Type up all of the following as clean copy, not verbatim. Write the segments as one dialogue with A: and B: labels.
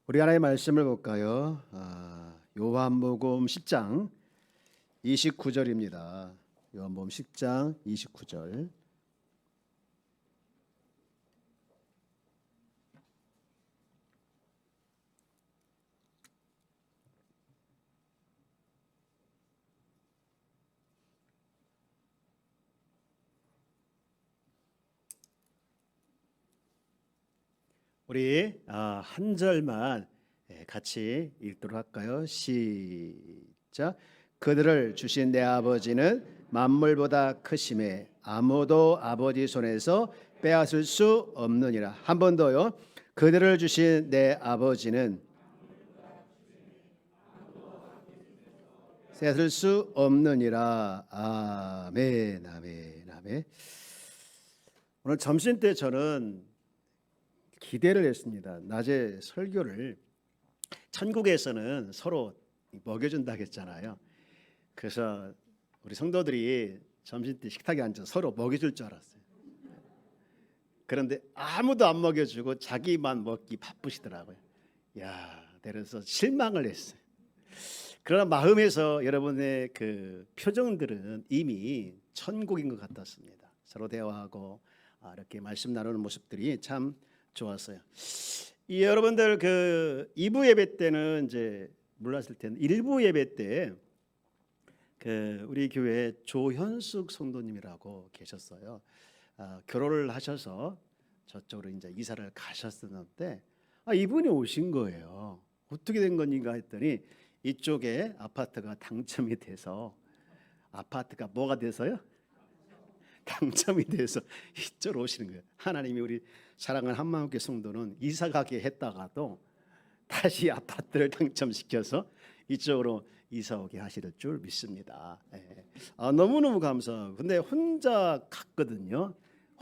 A: 우리 하나의 말씀을 볼까요? 요한복음 10장 29절입니다. 요한복음 10장 29절. 우리 한 절만 같이 읽도록 할까요? 시작. 그들을 주신 내 아버지는 만물보다 크심에 아무도 아버지 손에서 빼앗을 수 없느니라. 한 번 더요. 그들을 주신 내 아버지는 빼앗을 수 없느니라. 아멘, 아멘, 아멘. 오늘 점심 때 저는 기대를 했습니다. 낮에 설교를 천국에서는 서로 먹여준다고 했잖아요. 그래서 우리 성도들이 점심 때 식탁에 앉아 서로 먹여줄 줄 알았어요. 그런데 아무도 안 먹여주고 자기만 먹기 바쁘시더라고요. 그래서 실망을 했어요. 그러나 마음에서 여러분의 그 표정들은 이미 천국인 것 같았습니다. 서로 대화하고 이렇게 말씀 나누는 모습들이 참 좋았어요. 여러분들 그 2부 예배 때는 이제 몰랐을 텐데 1부 예배 때 그 우리 교회 조현숙 성도님이라고 계셨어요. 결혼을 하셔서 저쪽으로 이제 이사를 가셨었는데 이분이 오신 거예요. 어떻게 된 건가 했더니 이쪽에 아파트가 당첨이 돼서 아파트가 뭐가 돼서요? 당첨이 돼서 이쪽으로 오시는 거예요. 하나님이 우리 사랑하는 한마음교회 성도는 이사 가게 했다가도 다시 아파트를 당첨시켜서 이쪽으로 이사 오게 하실 줄 믿습니다. 너무너무 감사하고 근데 혼자 갔거든요.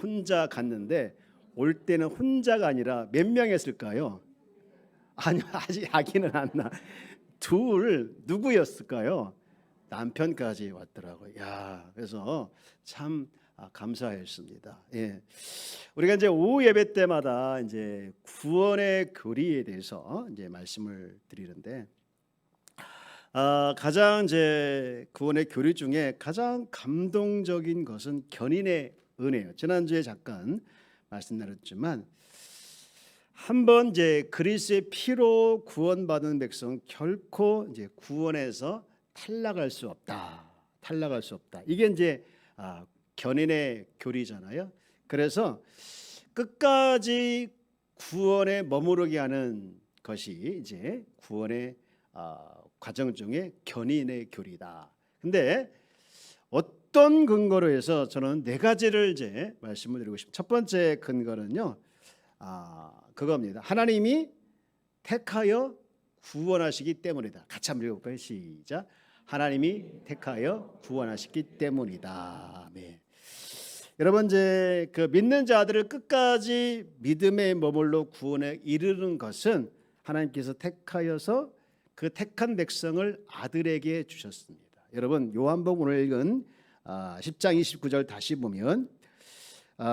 A: 혼자 갔는데 올 때는 혼자가 아니라 몇 명 했을까요? 아니 아직 아기는 안 나. 둘 누구였을까요? 남편까지 왔더라고요. 그래서 참 감사했습니다. 우리가 이제 오후 예배 때마다 이제 구원의 교리에 대해서 이제 말씀을 드리는데 가장 이제 구원의 교리 중에 가장 감동적인 것은 견인의 은혜예요. 지난주에 잠깐 말씀 나눴지만 한번 이제 그리스도의 피로 구원받은 백성 결코 이제 구원에서 탈락할 수 없다. 탈락할 수 없다. 이게 이제 견인의 교리잖아요. 그래서 끝까지 구원에 머무르게 하는 것이 이제 구원의 과정 중에 견인의 교리다. 근데 어떤 근거로 해서 저는 네 가지를 이제 말씀을 드리고 싶습니다. 첫 번째 근거는요. 그겁니다. 하나님이 택하여 구원하시기 때문이다. 같이 한번 읽어볼까요? 시작. 하나님이 택하여 구원하시기 때문이다. 네. 여러분 이제 그 믿는 자들을 끝까지 믿음에 머물러 구원에 이르는 것은 하나님께서 택하여서 그 택한 백성을 아들에게 주셨습니다. 여러분 요한복음 오늘 읽은 10장 29절 다시 보면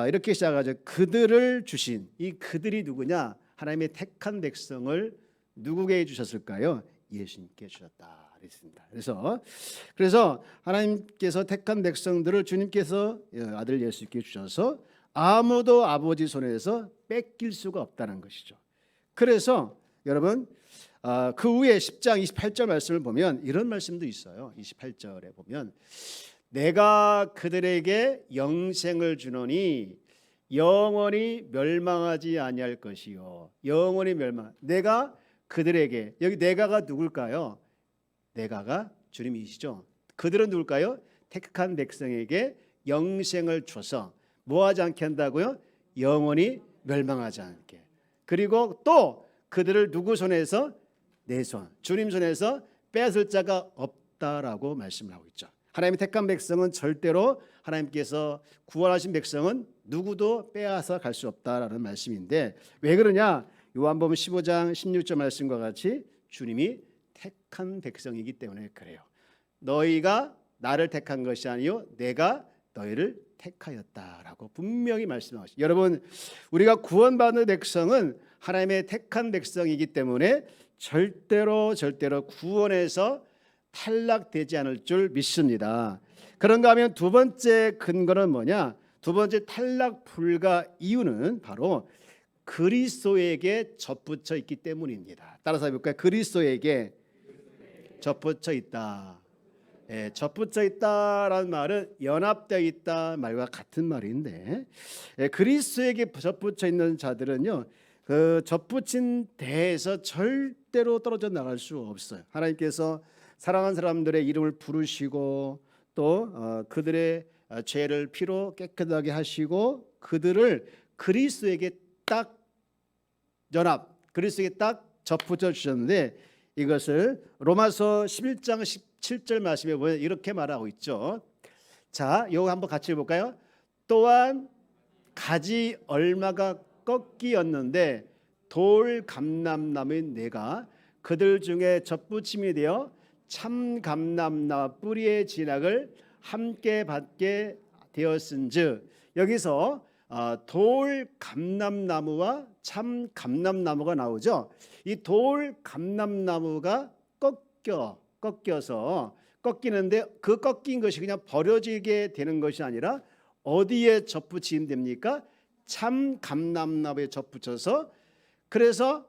A: 이렇게 시작하죠. 그들을 주신 이 그들이 누구냐? 하나님의 택한 백성을 누구에게 주셨을까요? 예수님께 주셨다. 그래서 하나님께서 택한 백성들을 주님께서 아들 예수께 주셔서 아무도 아버지 손에서 뺏길 수가 없다는 것이죠. 그래서 여러분 그 후에 10장 28절 말씀을 보면 이런 말씀도 있어요. 28절에 보면 내가 그들에게 영생을 주노니 영원히 멸망하지 아니할 것이요. 영원히 멸망. 내가 그들에게 여기 내가가 누굴까요? 내가가 주님이시죠. 그들은 누굴까요? 택한 백성에게 영생을 줘서 뭐하지 않게 한다고요? 영원히 멸망하지 않게. 그리고 또 그들을 누구 손에서? 내 손, 주님 손에서 빼앗을 자가 없다라고 말씀을 하고 있죠. 하나님의 택한 백성은 절대로 하나님께서 구원하신 백성은 누구도 빼앗아 갈 수 없다라는 말씀인데 왜 그러냐? 요한복음 15장 16절 말씀과 같이 주님이 택한 백성이기 때문에 그래요. 너희가 나를 택한 것이 아니요 내가 너희를 택하였다라고 분명히 말씀하시죠. 여러분 우리가 구원받는 백성은 하나님의 택한 백성이기 때문에 절대로 구원에서 탈락되지 않을 줄 믿습니다. 그런가 하면 두 번째 근거는 뭐냐? 두 번째 탈락 불가 이유는 바로 그리스도에게 접붙여 있기 때문입니다. 따라서 해볼까요? 그리스도에게 접붙여 있다. 예, 접붙여 있다라는 말은 연합되어 있다 말과 같은 말인데, 그리스도에게 접붙여 있는 자들은요, 그 접붙인 데에서 절대로 떨어져 나갈 수 없어요. 하나님께서 사랑하는 사람들의 이름을 부르시고 또 그들의 죄를 피로 깨끗하게 하시고 그들을 그리스도에게 딱 그리스도에게 딱 접붙여 주셨는데, 이것을 로마서 11장 17절 말씀에 보면 이렇게 말하고 있죠. 자, 이거 한번 같이 해볼까요? 또한 가지 얼마가 꺾이었는데 돌 감람나무인 내가 그들 중에 접붙임이 되어 참 감람나무 뿌리의 진학을 함께 받게 되었은즉, 여기서 돌 감람나무와 참 감람나무가 나오죠. 이 돌 감람나무가 꺾여서 꺾이는데, 그 꺾인 것이 그냥 버려지게 되는 것이 아니라 어디에 접붙이면 됩니까? 참 감람나무에 접붙여서, 그래서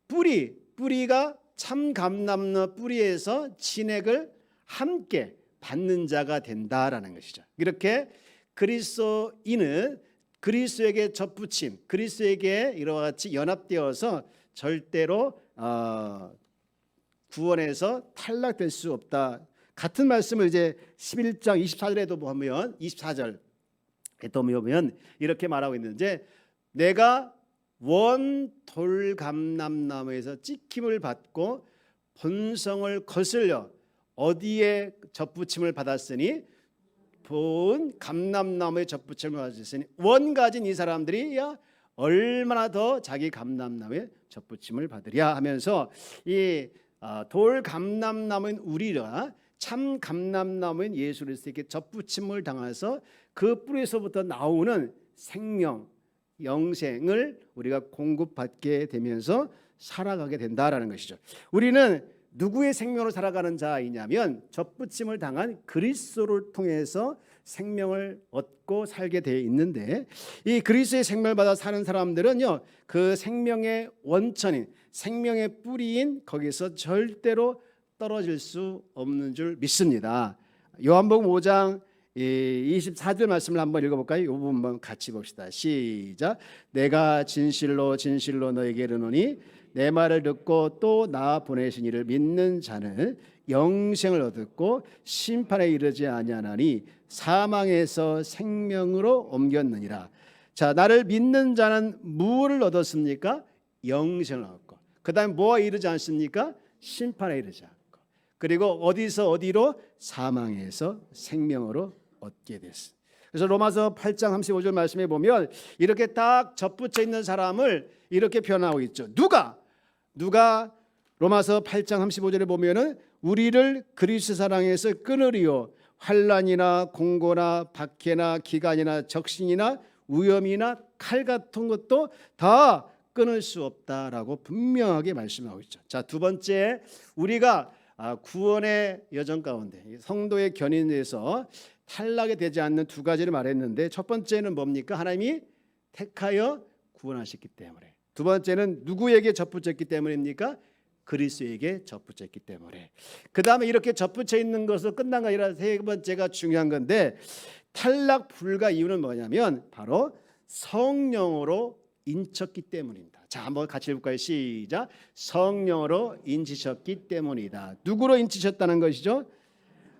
A: 뿌리가 참 감람나무 뿌리에서 진액을 함께 받는 자가 된다라는 것이죠. 이렇게 그리스도인은 그리스도에게 접붙임, 그리스도에게 이와 같이 연합되어서 절대로 구원에서 탈락될 수 없다. 같은 말씀을 이제 11장 24절에도 보면 24절 보면 이렇게 말하고 있는데, 내가 원 돌감람나무에서 찍힘을 받고 본성을 거슬려 어디에 접붙임을 받았으니 본 감람나무에 접붙임을 받았으니 원 가진 이 사람들이 얼마나 더 자기 감람나무에 접붙임을 받으랴 하면서, 이 돌 감람나무인 우리가 참 감람나무인 예수 그리스도에게 접붙임을 당해서 그 뿌리에서부터 나오는 생명, 영생을 우리가 공급받게 되면서 살아가게 된다라는 것이죠. 우리는 누구의 생명으로 살아가는 자이냐면 접붙임을 당한 그리스도를 통해서 생명을 얻고 살게 되어 있는데, 이 그리스도의 생명을 받아 사는 사람들은요, 그 생명의 원천인, 생명의 뿌리인 거기서 절대로 떨어질 수 없는 줄 믿습니다. 요한복음 5장 24절 말씀을 한번 읽어볼까요? 이 부분 한번 같이 봅시다. 시작. 내가 진실로 너에게 이르노니 내 말을 듣고 또 나 보내신 이를 믿는 자는 영생을 얻었고 심판에 이르지 아니하나니 사망에서 생명으로 옮겼느니라. 자, 나를 믿는 자는 무엇을 얻었습니까? 영생을 얻고, 그 다음에 뭐가 이르지 않습니까? 심판에 이르지 않고, 그리고 어디서 어디로? 사망에서 생명으로 얻게 됐습니다. 그래서 로마서 8장 35절 말씀에 보면 이렇게 딱 접붙여 있는 사람을 이렇게 표현하고 있죠. 누가 로마서 8장 35절에 보면은 우리를 그리스도 사랑에서 끊으리요 환난이나 공고나 박해나 기간이나 적신이나 위험이나 칼 같은 것도 다 끊을 수 없다라고 분명하게 말씀하고 있죠. 자, 두 번째, 우리가 구원의 여정 가운데 성도의 견인에서 탈락이 되지 않는 두 가지를 말했는데, 첫 번째는 뭡니까? 하나님이 택하여 구원하셨기 때문에. 두 번째는 누구에게 접붙였기 때문입니까? 그리스도에게 접붙였기 때문에. 그 다음에 이렇게 접붙여 있는 것으로 끝난 게 아니라 세 번째가 중요한 건데, 탈락 불가 이유는 뭐냐면 바로 성령으로 인쳤기 때문입니다. 자, 한번 같이 읽을까요? 시작. 성령으로 인치셨기 때문이다. 누구로 인치셨다는 것이죠?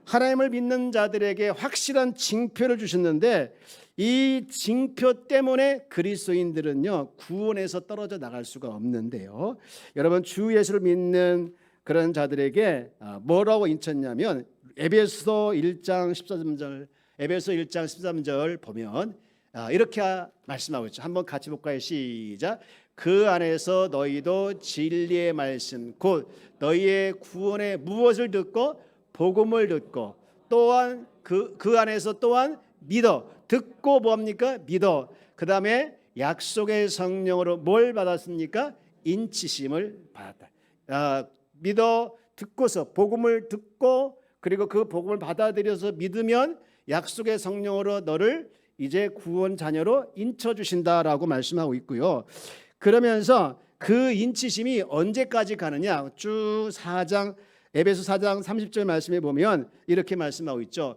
A: 하나님을 믿는 자들에게 확실한 징표를 주셨는데, 이 징표 때문에 그리스도인들은요 구원에서 떨어져 나갈 수가 없는데요. 여러분, 주 예수를 믿는 그런 자들에게 뭐라고 인쳤냐면, 에베소 1장 13절 보면 이렇게 말씀하고 있죠. 한번 같이 볼까요? 시작. 그 안에서 너희도 진리의 말씀 곧 너희의 구원의 무엇을 듣고 복음을 듣고 또한 그 안에서 또한 믿어. 듣고 뭡니까? 믿어. 그 다음에 약속의 성령으로 뭘 받았습니까? 인치심을 받았다. 믿어 듣고서 복음을 듣고 그리고 그 복음을 받아들여서 믿으면 약속의 성령으로 너를 이제 구원 자녀로 인쳐 주신다라고 말씀하고 있고요. 그러면서 그 인치심이 언제까지 가느냐? 쭉 4장 에베소 4장 30절 말씀에 보면 이렇게 말씀하고 있죠.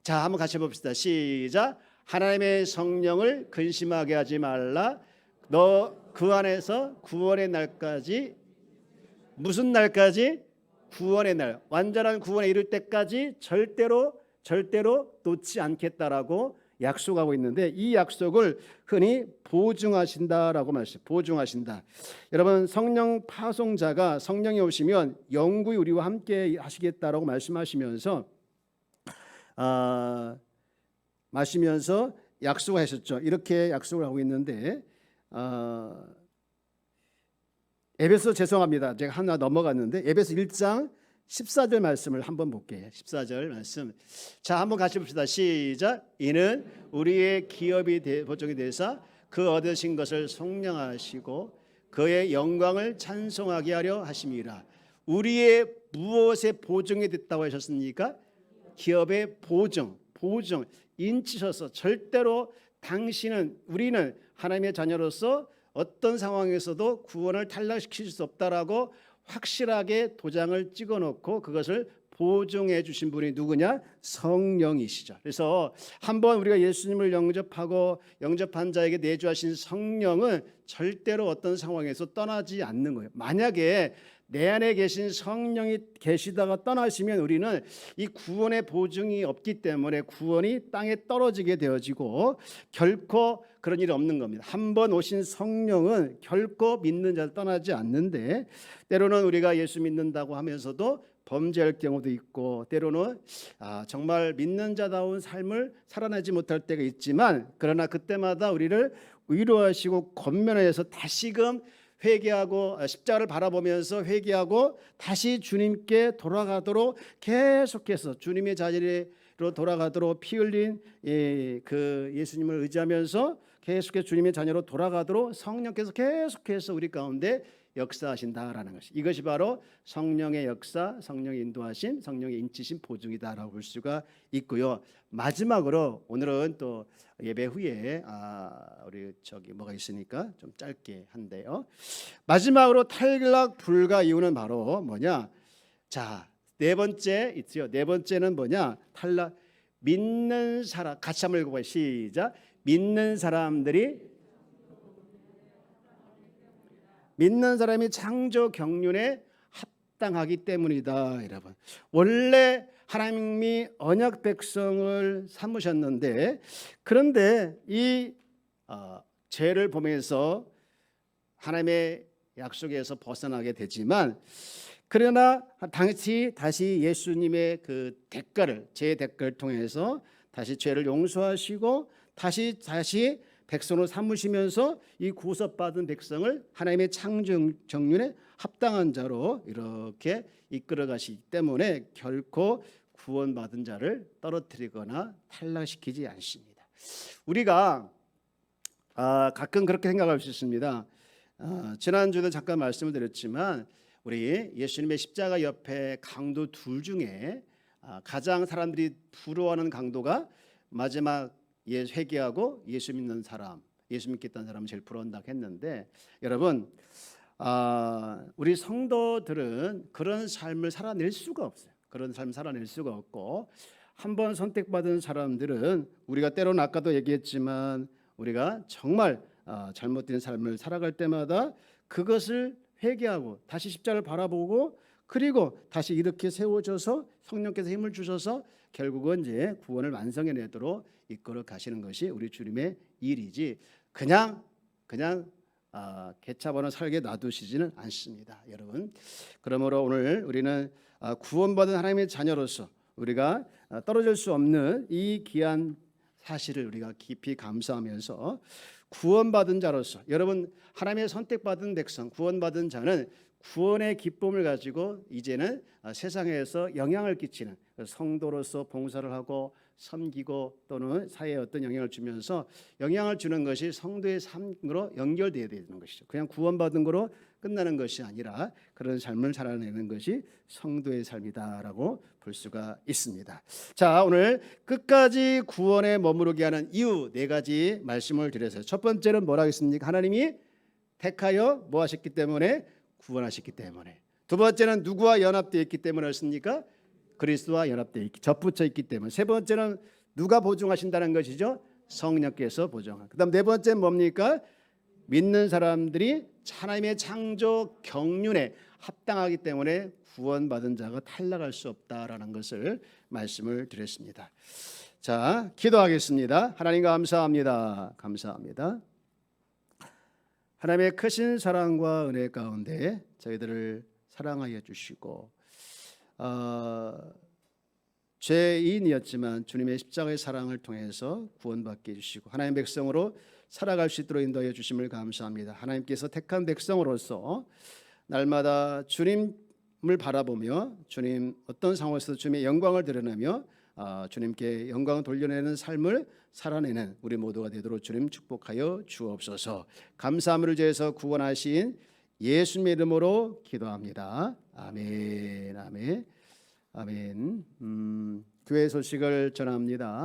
A: 자, 한번 같이 봅시다. 시작. 하나님의 성령을 근심하게 하지 말라. 너 그 안에서 구원의 날까지, 무슨 날까지? 구원의 날, 완전한 구원에 이를 때까지 절대로 놓지 않겠다라고 약속하고 있는데, 이 약속을 흔히 보증하신다라고 말씀. 보증하신다. 여러분, 성령 파송자가 성령이 오시면 영구히 우리와 함께 하시겠다라고 말씀하시면서 약속하셨죠. 이렇게 약속을 하고 있는데, 에베소 죄송합니다. 제가 하나 넘어갔는데 에베소 1장 14절 말씀을 한번 볼게요. 14절 말씀. 자, 한번 같이 봅시다. 시작. 이는 우리의 기업이 보증이 되사 그 얻으신 것을 속량하시고 그의 영광을 찬송하게 하려 하심이라. 우리의 무엇에 보증이 됐다고 하셨습니까? 기업의 보증. 인치셔서 절대로 우리는 하나님의 자녀로서 어떤 상황에서도 구원을 탈락시킬 수 없다라고 확실하게 도장을 찍어놓고 그것을 보증해 주신 분이 누구냐? 성령이시죠. 그래서 한번 우리가 예수님을 영접한 자에게 내주하신 성령은 절대로 어떤 상황에서 떠나지 않는 거예요. 만약에 내 안에 계신 성령이 계시다가 떠나시면 우리는 이 구원의 보증이 없기 때문에 구원이 땅에 떨어지게 되어지고 결코 그런 일이 없는 겁니다. 한번 오신 성령은 결코 믿는 자를 떠나지 않는데, 때로는 우리가 예수 믿는다고 하면서도 범죄할 경우도 있고, 때로는 정말 믿는 자다운 삶을 살아내지 못할 때가 있지만, 그러나 그때마다 우리를 위로하시고 권면하여서 다시금 회개하고 십자가를 바라보면서 회개하고 다시 주님께 돌아가도록 계속해서 주님의 자리로 돌아가도록 피 흘린 그 예수님을 의지하면서 계속해서 주님의 자녀로 돌아가도록 성령께서 계속해서 우리 가운데 역사하신다라는 것이, 이것이 바로 성령의 역사, 성령의 인도하심, 성령의 인치심 보증이다라고 볼 수가 있고요. 마지막으로 오늘은 또 예배 후에 우리 뭐가 있으니까 좀 짧게 한대요. 마지막으로 탈락 불가 이유는 바로 뭐냐? 자, 네 번째 있죠. 네 번째는 뭐냐? 탈락. 믿는 사람, 같이 한번 읽어봐요. 시작. 믿는 사람이 창조 경륜에 합당하기 때문이다. 여러분, 원래 하나님이 언약 백성을 삼으셨는데, 그런데 이 죄를 보면서 하나님의 약속에서 벗어나게 되지만, 그러나 다시 예수님의 그 대가를, 죄의 대가를 통해서 다시 죄를 용서하시고 다시 백성으로 삼으시면서 이 구속받은 백성을 하나님의 창조 정륜에 합당한 자로 이렇게 이끌어 가시기 때문에 결코 구원받은 자를 떨어뜨리거나 탈락시키지 않습니다. 우리가 가끔 그렇게 생각할 수 있습니다. 지난주에도 잠깐 말씀을 드렸지만 우리 예수님의 십자가 옆에 강도 둘 중에 가장 사람들이 부러워하는 강도가 마지막 회개하고 예수 믿는 사람, 예수 믿겠다는 사람을 제일 부러워한다고 했는데, 여러분, 우리 성도들은 그런 삶을 살아낼 수가 없어요. 그런 삶을 살아낼 수가 없고, 한번 선택받은 사람들은 우리가 때로는 아까도 얘기했지만 우리가 정말 잘못된 삶을 살아갈 때마다 그것을 회개하고 다시 십자가를 바라보고 그리고 다시 이렇게 세워져서 성령께서 힘을 주셔서 결국은 이제 구원을 완성해내도록 이끌어 가시는 것이 우리 주님의 일이지, 그냥 개차반을 살게 놔두시지는 않습니다, 여러분. 그러므로 오늘 우리는 구원받은 하나님의 자녀로서 우리가 떨어질 수 없는 이 귀한 사실을 우리가 깊이 감사하면서 구원받은 자로서, 여러분, 하나님의 선택받은 백성, 구원받은 자는 구원의 기쁨을 가지고 이제는 세상에서 영향을 끼치는 성도로서 봉사를 하고 섬기고 또는 사회에 어떤 영향을 주면서 영향을 주는 것이 성도의 삶으로 연결되어야 되는 것이죠. 그냥 구원받은 거로 끝나는 것이 아니라 그런 삶을 살아내는 것이 성도의 삶이다라고 볼 수가 있습니다. 자, 오늘 끝까지 구원에 머무르게 하는 이유 4가지 말씀을 드렸어요. 첫 번째는 뭐라고 했습니까? 하나님이 택하여 뭐 하셨기 때문에? 구원하셨기 때문에. 두 번째는 누구와 연합되어 있기 때문에 그렇습니까? 그리스도와 연합되어 있기, 접붙여 있기 때문에. 세 번째는 누가 보증하신다는 것이죠? 성령께서 보증한. 그다음 네 번째는 뭡니까? 믿는 사람들이 하나님의 창조 경륜에 합당하기 때문에 구원받은 자가 탈락할 수 없다라는 것을 말씀을 드렸습니다. 자, 기도하겠습니다. 하나님 감사합니다. 감사합니다. 하나님의 크신 사랑과 은혜 가운데 저희들을 사랑하여 주시고 죄인이었지만 주님의 십자가의 사랑을 통해서 구원받게 해주시고 하나님의 백성으로 살아갈 수 있도록 인도하여 주심을 감사합니다. 하나님께서 택한 백성으로서 날마다 주님을 바라보며 주님 어떤 상황에서도 주님의 영광을 드러내며 주님께 영광을 돌려내는 삶을 살아내는 우리 모두가 되도록 주님 축복하여 주옵소서. 감사함을 제해서 구원하신 예수님의 이름으로 기도합니다. 아멘, 아멘, 아멘. 교회 소식을 전합니다.